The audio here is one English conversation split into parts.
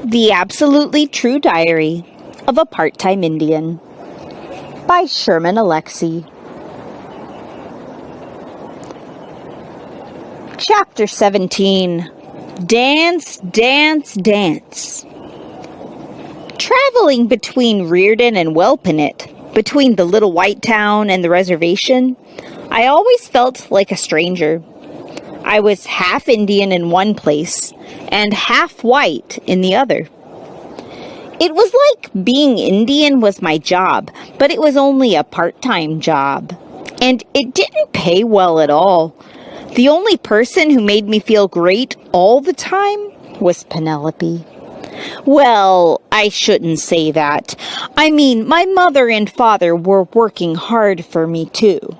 The Absolutely True Diary of a Part-Time Indian by Sherman Alexie. Chapter 17. Dance, Dance, Dance. Traveling between Reardon and Welpinit, between the little white town and the reservation, I always felt like a stranger. I was half Indian in one place and half white in the other. It was like being Indian was my job, but it was only a part-time job. And it didn't pay well at all. The only person who made me feel great all the time was Penelope. Well, I shouldn't say that. I mean, my mother and father were working hard for me too.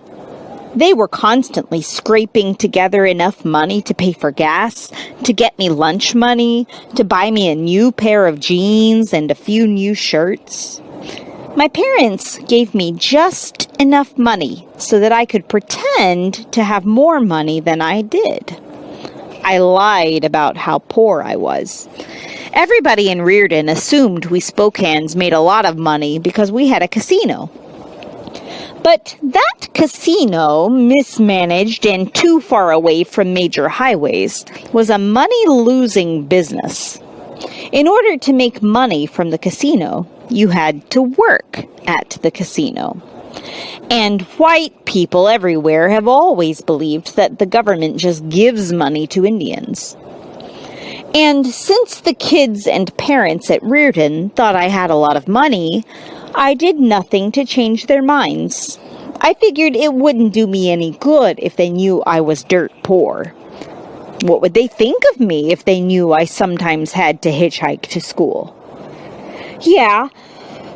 They were constantly scraping together enough money to pay for gas, to get me lunch money, to buy me a new pair of jeans and a few new shirts. My parents gave me just enough money so that I could pretend to have more money than I did. I lied about how poor I was. Everybody in Reardon assumed we Spokanes made a lot of money because we had a casino. But that casino, mismanaged and too far away from major highways, was a money-losing business. In order to make money from the casino, you had to work at the casino. And white people everywhere have always believed that the government just gives money to Indians. And since the kids and parents at Reardon thought I had a lot of money, I did nothing to change their minds. I figured it wouldn't do me any good if they knew I was dirt poor. What would they think of me if they knew I sometimes had to hitchhike to school? Yeah,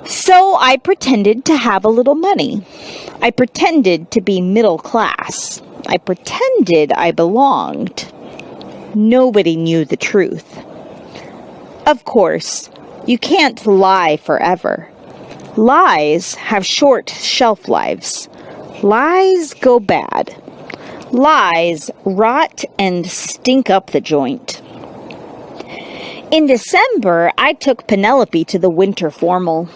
so I pretended to have a little money. I pretended to be middle class. I pretended I belonged. Nobody knew the truth. Of course, you can't lie forever. Lies have short shelf lives. Lies go bad. Lies rot and stink up the joint. In December, I took Penelope to the winter formal.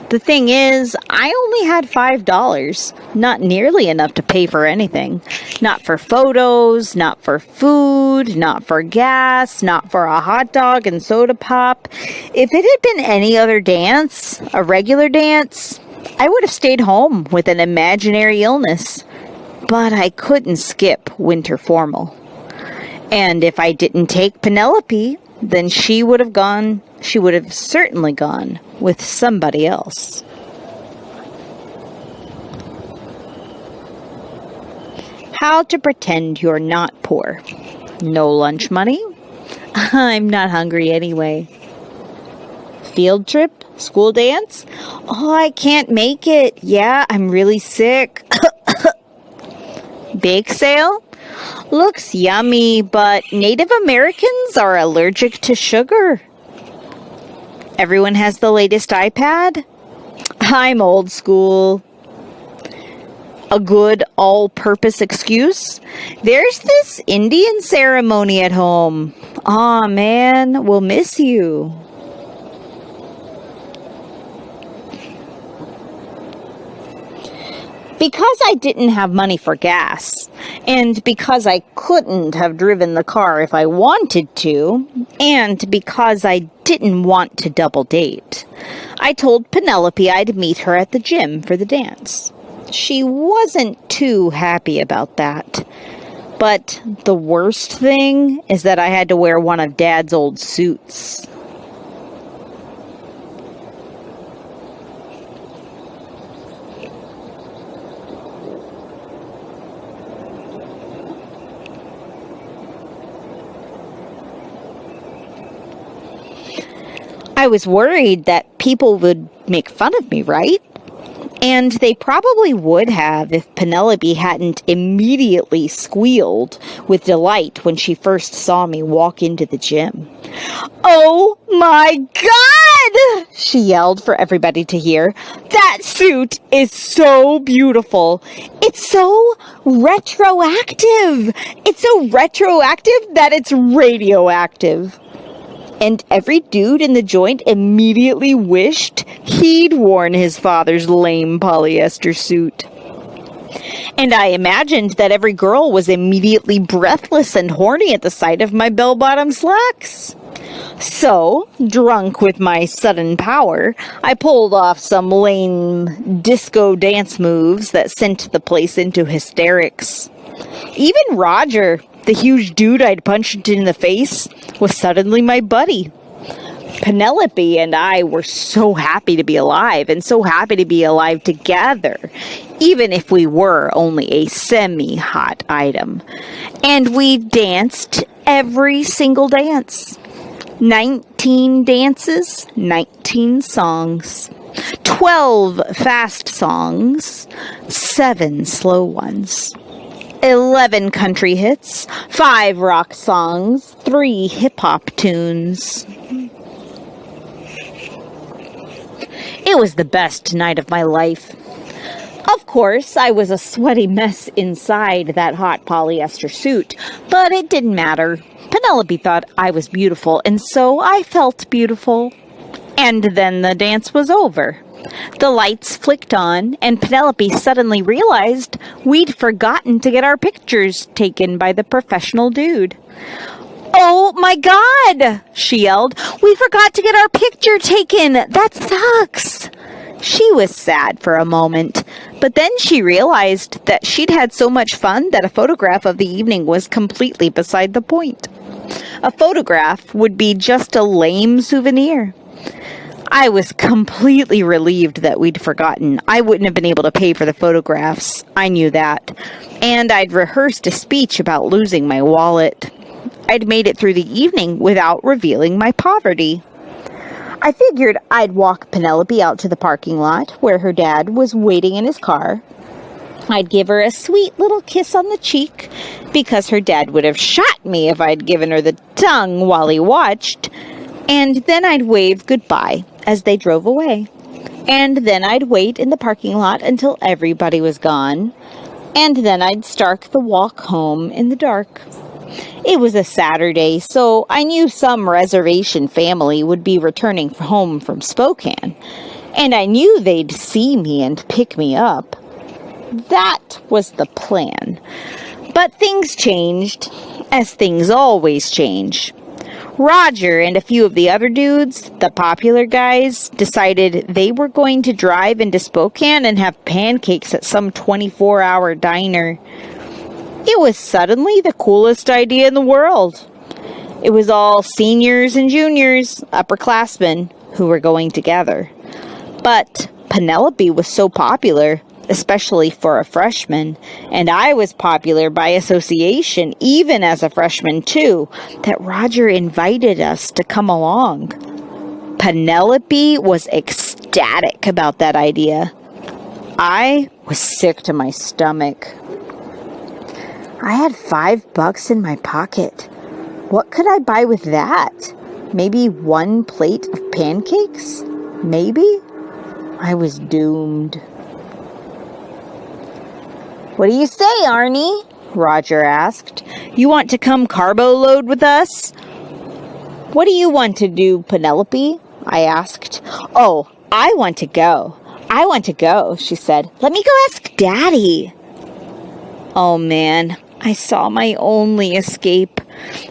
The thing is, I only had $5, not nearly enough to pay for anything. Not for photos, not for food, not for gas, not for a hot dog and soda pop. If it had been any other dance, a regular dance, I would have stayed home with an imaginary illness. But I couldn't skip winter formal. And if I didn't take Penelope, then she would have certainly gone with somebody else. How to pretend you're not poor. No lunch money? I'm not hungry anyway. Field trip? School dance? Oh, I can't make it. Yeah, I'm really sick. Bake sale? Looks yummy, but Native Americans are allergic to sugar. Everyone has the latest iPad? I'm old school. A good all-purpose excuse? There's this Indian ceremony at home. Aw, man, we'll miss you. Because I didn't have money for gas, and because I couldn't have driven the car if I wanted to, and because I didn't want to double date, I told Penelope I'd meet her at the gym for the dance. She wasn't too happy about that. But the worst thing is that I had to wear one of Dad's old suits. I was worried that people would make fun of me, right? And they probably would have if Penelope hadn't immediately squealed with delight when she first saw me walk into the gym. "Oh my God!" she yelled for everybody to hear. "That suit is so beautiful. It's so retroactive. It's so retroactive that it's radioactive." And every dude in the joint immediately wished he'd worn his father's lame polyester suit. And I imagined that every girl was immediately breathless and horny at the sight of my bell-bottom slacks. So, drunk with my sudden power, I pulled off some lame disco dance moves that sent the place into hysterics. Even Roger, the huge dude I'd punched in the face, was suddenly my buddy. Penelope and I were so happy to be alive, and so happy to be alive together, even if we were only a semi-hot item. And we danced every single dance. 19 dances, 19 songs. 12 fast songs, 7 slow ones. 11 country hits, 5 rock songs, 3 hip-hop tunes. It was the best night of my life. Of course, I was a sweaty mess inside that hot polyester suit, but it didn't matter. Penelope thought I was beautiful, and so I felt beautiful. And then the dance was over. The lights flicked on, and Penelope suddenly realized we'd forgotten to get our pictures taken by the professional dude. "Oh my God!" she yelled. "We forgot to get our picture taken! That sucks!" She was sad for a moment, but then she realized that she'd had so much fun that a photograph of the evening was completely beside the point. A photograph would be just a lame souvenir. I was completely relieved that we'd forgotten. I wouldn't have been able to pay for the photographs. I knew that. And I'd rehearsed a speech about losing my wallet. I'd made it through the evening without revealing my poverty. I figured I'd walk Penelope out to the parking lot where her dad was waiting in his car. I'd give her a sweet little kiss on the cheek because her dad would have shot me if I'd given her the tongue while he watched. And then I'd wave goodbye as they drove away. And then I'd wait in the parking lot until everybody was gone. And then I'd start the walk home in the dark. It was a Saturday, so I knew some reservation family would be returning home from Spokane. And I knew they'd see me and pick me up. That was the plan. But things changed, as things always change. Roger and a few of the other dudes, the popular guys, decided they were going to drive into Spokane and have pancakes at some 24-hour diner. It was suddenly the coolest idea in the world. It was all seniors and juniors, upperclassmen, who were going together. But Penelope was so popular, especially for a freshman, and I was popular by association, even as a freshman too, that Roger invited us to come along. Penelope was ecstatic about that idea. I was sick to my stomach. I had $5 in my pocket. What could I buy with that? Maybe 1 plate of pancakes? Maybe? I was doomed. "What do you say, Arnie?" Roger asked. "You want to come carbo load with us?" "What do you want to do, Penelope?" I asked. "Oh, I want to go. I want to go," she said. "Let me go ask Daddy." Oh man, I saw my only escape.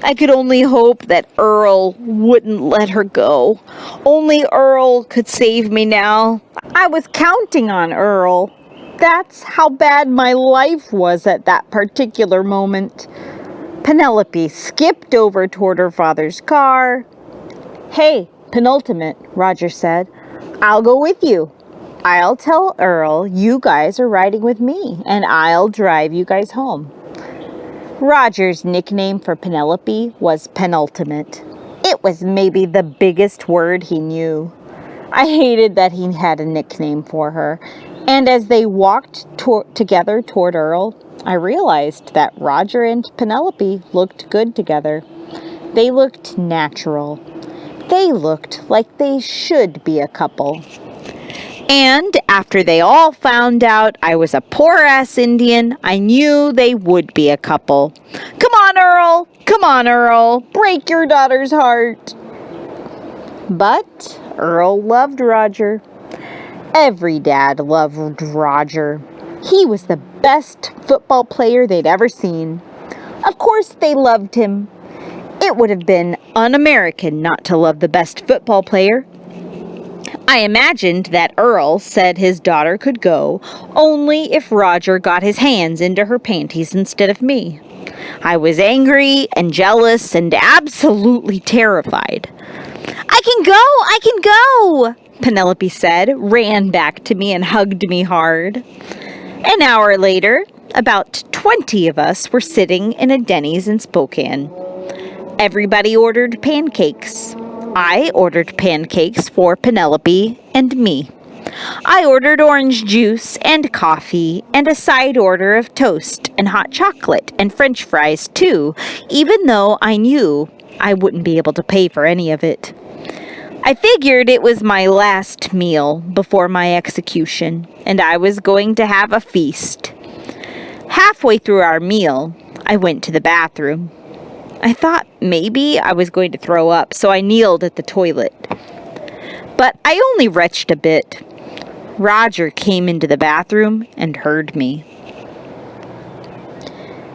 I could only hope that Earl wouldn't let her go. Only Earl could save me now. I was counting on Earl. That's how bad my life was at that particular moment. Penelope skipped over toward her father's car. "Hey, penultimate," Roger said. "I'll go with you. I'll tell Earl you guys are riding with me, and I'll drive you guys home." Roger's nickname for Penelope was penultimate. It was maybe the biggest word he knew. I hated that he had a nickname for her. And as they walked together toward Earl, I realized that Roger and Penelope looked good together. They looked natural. They looked like they should be a couple. And after they all found out I was a poor-ass Indian, I knew they would be a couple. "Come on, Earl! Come on, Earl! Break your daughter's heart!" But Earl loved Roger. Every dad loved Roger. He was the best football player they'd ever seen. Of course they loved him. It would have been un-American not to love the best football player. I imagined that Earl said his daughter could go only if Roger got his hands into her panties instead of me. I was angry and jealous and absolutely terrified. I can go, Penelope said, ran back to me and hugged me hard. An hour later, about 20 of us were sitting in a Denny's in Spokane. Everybody ordered pancakes. I ordered pancakes for Penelope and me. I ordered orange juice and coffee and a side order of toast and hot chocolate and French fries too, even though I knew I wouldn't be able to pay for any of it. I figured it was my last meal before my execution, and I was going to have a feast. Halfway through our meal, I went to the bathroom. I thought maybe I was going to throw up, so I kneeled at the toilet. But I only retched a bit. Roger came into the bathroom and heard me.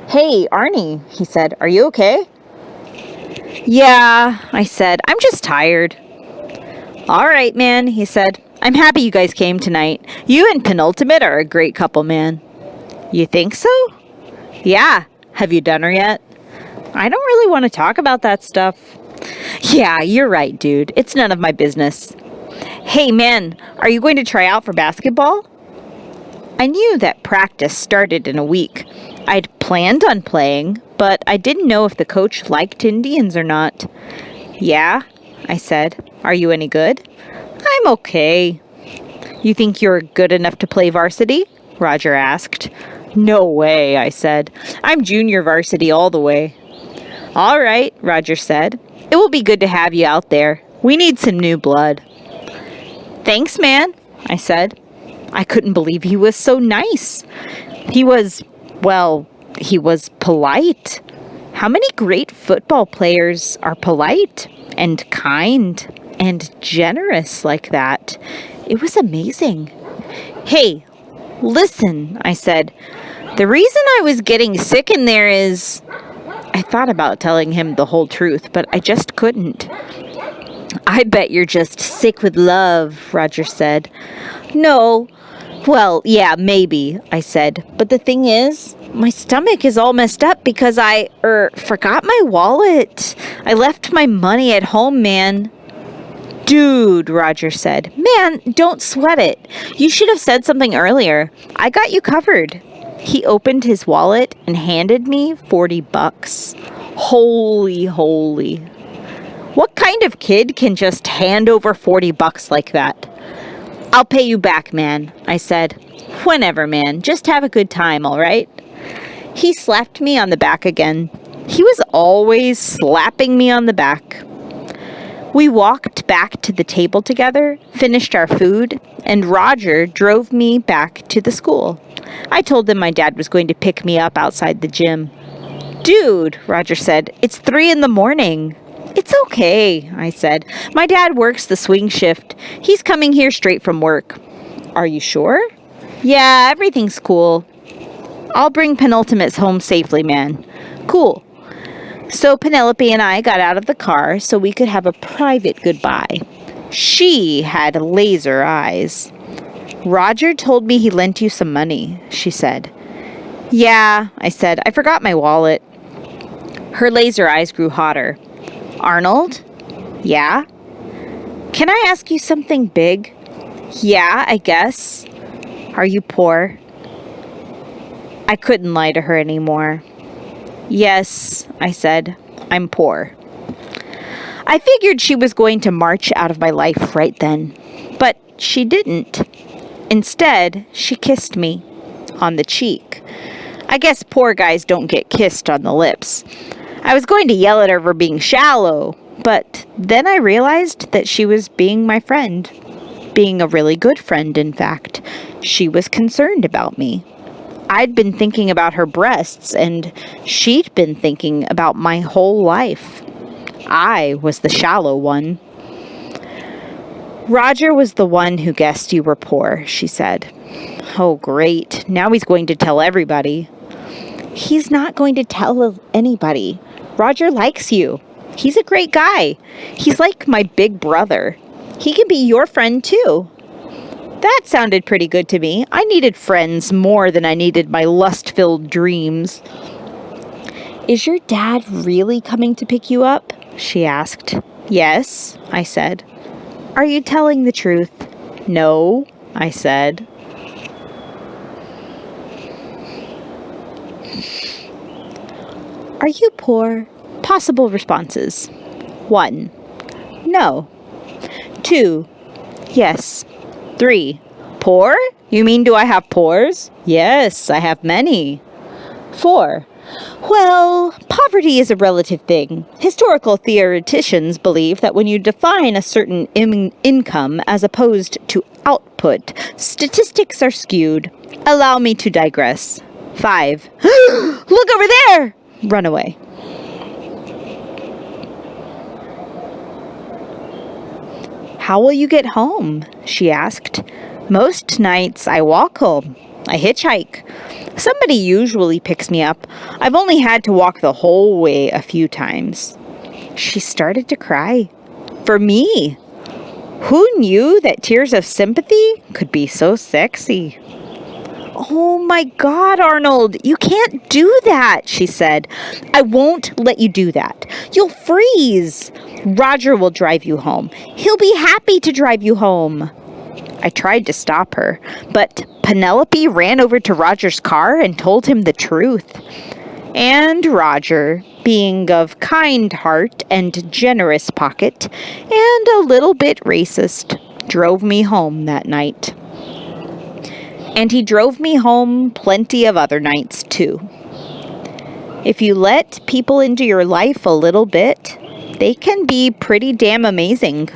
"Hey, Arnie," he said, "are you okay?" "Yeah," I said, "I'm just tired." "All right, man," he said. "I'm happy you guys came tonight. You and Penultimate are a great couple, man." "You think so?" "Yeah. Have you done her yet?" "I don't really want to talk about that stuff." "Yeah, you're right, dude. It's none of my business." "Hey, man, are you going to try out for basketball?" I knew that practice started in a week. I'd planned on playing, but I didn't know if the coach liked Indians or not. "Yeah," I said. "Are you any good?" "I'm okay." "You think you're good enough to play varsity?" Roger asked. "No way," I said. "I'm junior varsity all the way." "All right," Roger said. "It will be good to have you out there. We need some new blood." "Thanks, man," I said. I couldn't believe he was so nice. He was polite. How many great football players are polite and kind and generous like that? It was amazing. "Hey, listen," I said. "The reason I was getting sick in there is..." I thought about telling him the whole truth, but I just couldn't. "I bet you're just sick with love," Roger said. "No. Well, yeah, maybe," I said. "But the thing is, my stomach is all messed up because I forgot my wallet. I left my money at home, man." "Dude," Roger said. "Man, don't sweat it. You should have said something earlier. I got you covered." He opened his wallet and handed me $40. Holy holy. What kind of kid can just hand over $40 like that? "I'll pay you back, man," I said. "Whenever, man. Just have a good time, all right?" He slapped me on the back again. He was always slapping me on the back. We walked back to the table together, finished our food, and Roger drove me back to the school. I told him my dad was going to pick me up outside the gym. "Dude," Roger said, "it's 3 a.m. "It's okay," I said. "My dad works the swing shift. He's coming here straight from work." "Are you sure?" "Yeah, everything's cool. I'll bring Penultimates home safely, man." "Cool." So Penelope and I got out of the car so we could have a private goodbye. She had laser eyes. "Roger told me he lent you some money," she said. "Yeah," I said. "I forgot my wallet." Her laser eyes grew hotter. "Arnold?" "Yeah?" "Can I ask you something big?" "Yeah, I guess." "Are you poor?" I couldn't lie to her anymore. "Yes," I said. "I'm poor." I figured she was going to march out of my life right then, but she didn't. Instead, she kissed me on the cheek. I guess poor guys don't get kissed on the lips. I was going to yell at her for being shallow, but then I realized that she was being my friend. Being a really good friend, in fact. She was concerned about me. I'd been thinking about her breasts, and she'd been thinking about my whole life. I was the shallow one. Roger was the one who guessed you were poor, she said. Oh, great. Now he's going to tell everybody. He's not going to tell anybody. Roger likes you. He's a great guy. He's like my big brother. He can be your friend too. That sounded pretty good to me. I needed friends more than I needed my lust-filled dreams. Is your dad really coming to pick you up? She asked. Yes, I said. Are you telling the truth? No, I said. Are you poor? Possible responses. 1. No. 2. Yes. 3. Poor? You mean do I have pores? Yes, I have many. 4. Well, poverty is a relative thing. Historical theoreticians believe that when you define a certain income as opposed to output, statistics are skewed. Allow me to digress. 5. Look over there! Run away. How will you get home? She asked. Most nights I walk home. I hitchhike. Somebody usually picks me up. I've only had to walk the whole way a few times. She started to cry. For me. Who knew that tears of sympathy could be so sexy? Oh my God, Arnold, you can't do that, she said. I won't let you do that. You'll freeze. Roger will drive you home. He'll be happy to drive you home. I tried to stop her, but Penelope ran over to Roger's car and told him the truth. And Roger, being of kind heart and generous pocket, and a little bit racist, drove me home that night. And he drove me home plenty of other nights, too. If you let people into your life a little bit, they can be pretty damn amazing.